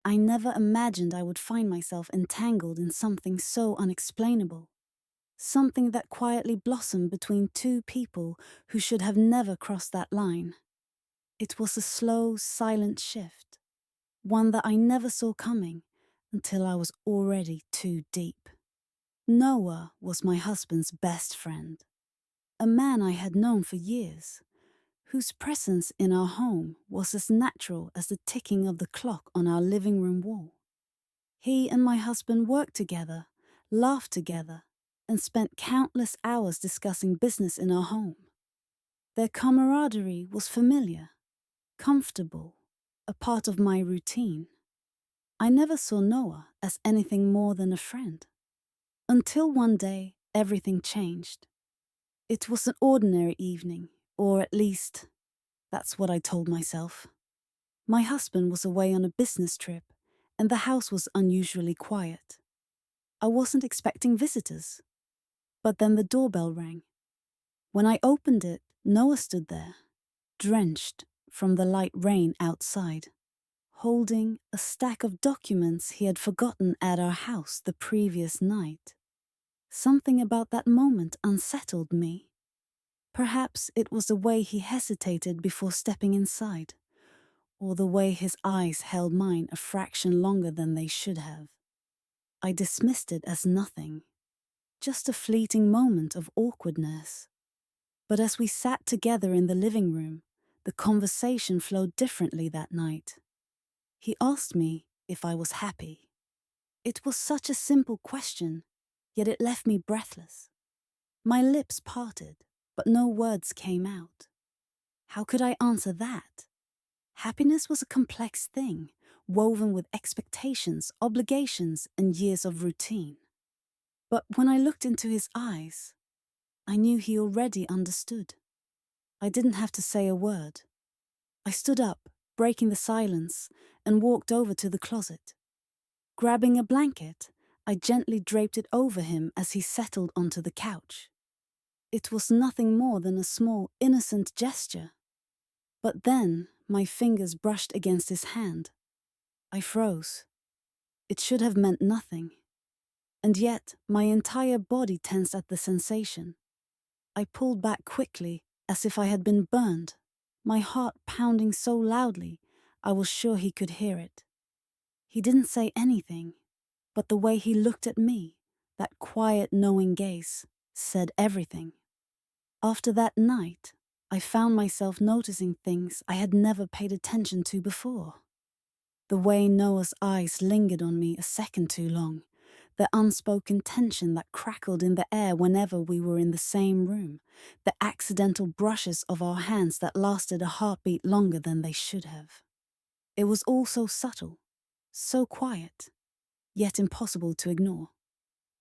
I never imagined I would find myself entangled in something so unexplainable, something that quietly blossomed between two people who should have never crossed that line. It was a slow, silent shift, one that I never saw coming until I was already too deep. Noah was my husband's best friend, a man I had known for years, whose presence in our home was as natural as the ticking of the clock on our living room wall. He and my husband worked together, laughed together, and spent countless hours discussing business in our home. Their camaraderie was familiar, comfortable, a part of my routine. I never saw Noah as anything more than a friend. Until one day, everything changed. It was an ordinary evening, or at least, that's what I told myself. My husband was away on a business trip, and the house was unusually quiet. I wasn't expecting visitors. But then the doorbell rang. When I opened it, Noah stood there, drenched from the light rain outside, holding a stack of documents he had forgotten at our house the previous night. Something about that moment unsettled me. Perhaps it was the way he hesitated before stepping inside, or the way his eyes held mine a fraction longer than they should have. I dismissed it as nothing, just a fleeting moment of awkwardness. But as we sat together in the living room, the conversation flowed differently that night. He asked me if I was happy. It was such a simple question, yet it left me breathless. My lips parted, but no words came out. How could I answer that? Happiness was a complex thing, woven with expectations, obligations, and years of routine. But when I looked into his eyes, I knew he already understood. I didn't have to say a word. I stood up, breaking the silence, and walked over to the closet. Grabbing a blanket, I gently draped it over him as he settled onto the couch. It was nothing more than a small, innocent gesture. But then my fingers brushed against his hand. I froze. It should have meant nothing. And yet my entire body tensed at the sensation. I pulled back quickly, as if I had been burned, my heart pounding so loudly I was sure he could hear it. He didn't say anything, but the way he looked at me, that quiet, knowing gaze, said everything. After that night, I found myself noticing things I had never paid attention to before. The way Noah's eyes lingered on me a second too long, the unspoken tension that crackled in the air whenever we were in the same room, the accidental brushes of our hands that lasted a heartbeat longer than they should have. It was all so subtle, so quiet, yet impossible to ignore.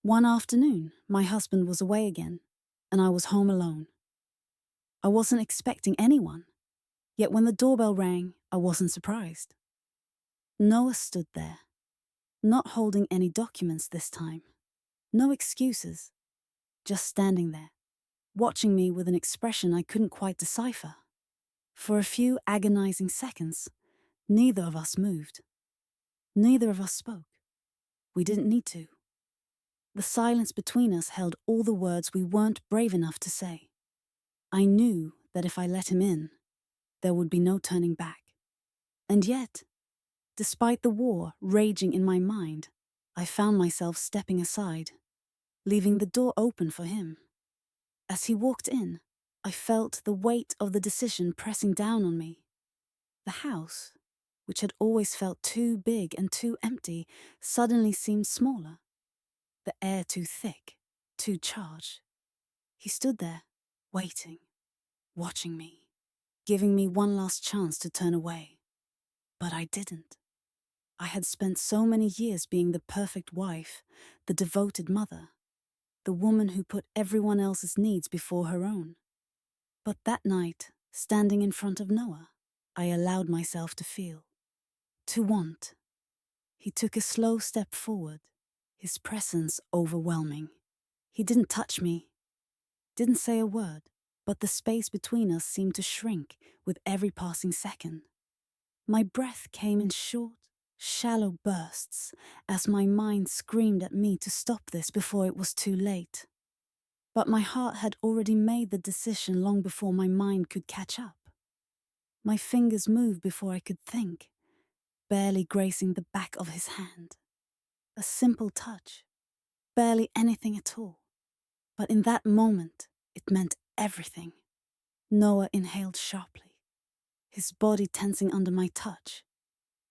One afternoon, my husband was away again, and I was home alone. I wasn't expecting anyone, yet when the doorbell rang, I wasn't surprised. Noah stood there, not holding any documents this time. No excuses, just standing there, watching me with an expression I couldn't quite decipher. For a few agonizing seconds, neither of us moved. Neither of us spoke. We didn't need to. The silence between us held all the words we weren't brave enough to say. I knew that if I let him in, there would be no turning back. And yet, despite the war raging in my mind, I found myself stepping aside, leaving the door open for him. As he walked in, I felt the weight of the decision pressing down on me. The house, which had always felt too big and too empty, suddenly seemed smaller. The air too thick, too charged. He stood there, waiting, watching me, giving me one last chance to turn away. But I didn't. I had spent so many years being the perfect wife, the devoted mother, the woman who put everyone else's needs before her own. But that night, standing in front of Noah, I allowed myself to feel, to want. He took a slow step forward, his presence overwhelming. He didn't touch me, didn't say a word, but the space between us seemed to shrink with every passing second. My breath came in short, shallow bursts, as my mind screamed at me to stop this before it was too late. But my heart had already made the decision long before my mind could catch up. My fingers moved before I could think, barely grazing the back of his hand. A simple touch, barely anything at all. But in that moment, it meant everything. Noah inhaled sharply, his body tensing under my touch.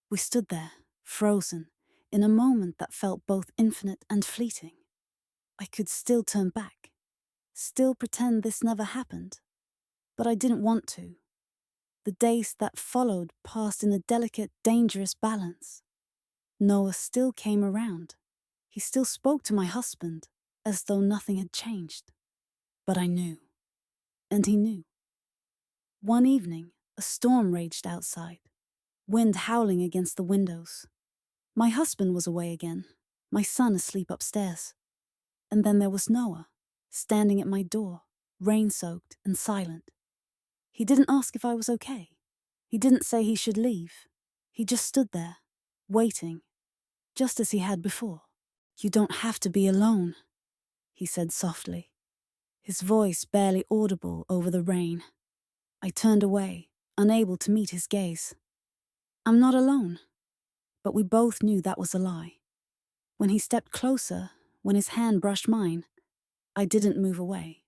We stood there, frozen, in a moment that felt both infinite and fleeting. I could still turn back, still pretend this never happened, but I didn't want to. The days that followed passed in a delicate, dangerous balance. Noah still came around. He still spoke to my husband, as though nothing had changed. But I knew. And he knew. One evening, a storm raged outside, wind howling against the windows. My husband was away again, my son asleep upstairs. And then there was Noah, standing at my door, rain-soaked and silent. He didn't ask if I was okay. He didn't say he should leave. He just stood there, waiting, just as he had before. "You don't have to be alone," he said softly, his voice barely audible over the rain. I turned away, unable to meet his gaze. "I'm not alone." But we both knew that was a lie. When he stepped closer, when his hand brushed mine, I didn't move away.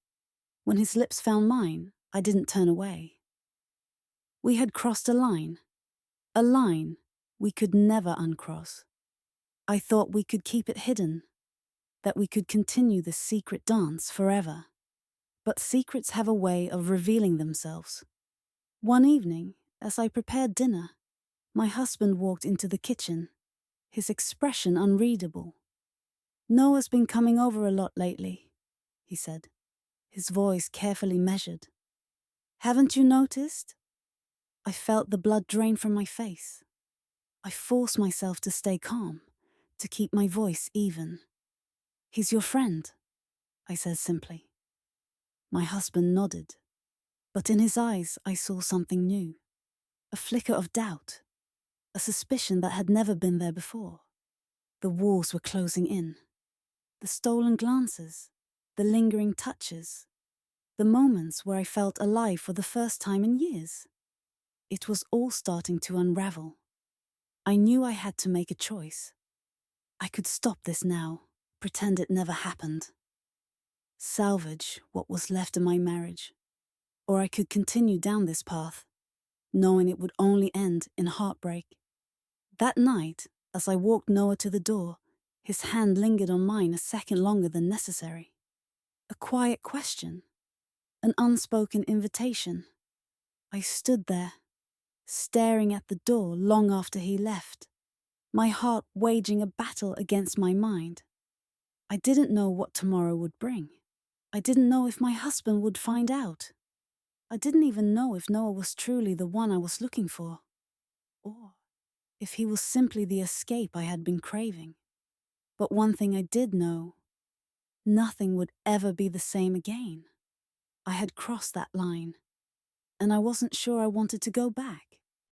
When his lips found mine, I didn't turn away. We had crossed a line we could never uncross. I thought we could keep it hidden, that we could continue this secret dance forever. But secrets have a way of revealing themselves. One evening, as I prepared dinner, my husband walked into the kitchen, his expression unreadable. "Noah's been coming over a lot lately," he said, his voice carefully measured. "Haven't you noticed?" I felt the blood drain from my face. I forced myself to stay calm, to keep my voice even. "He's your friend," I said simply. My husband nodded, but in his eyes I saw something new. A flicker of doubt, a suspicion that had never been there before. The walls were closing in. The stolen glances, the lingering touches, the moments where I felt alive for the first time in years. It was all starting to unravel. I knew I had to make a choice. I could stop this now, pretend it never happened. Salvage what was left of my marriage. Or I could continue down this path, knowing it would only end in heartbreak. That night, as I walked Noah to the door, his hand lingered on mine a second longer than necessary. A quiet question, an unspoken invitation. I stood there, staring at the door long after he left, my heart waging a battle against my mind. I didn't know what tomorrow would bring. I didn't know if my husband would find out. I didn't even know if Noah was truly the one I was looking for, or if he was simply the escape I had been craving. But one thing I did know, nothing would ever be the same again. I had crossed that line, and I wasn't sure I wanted to go back.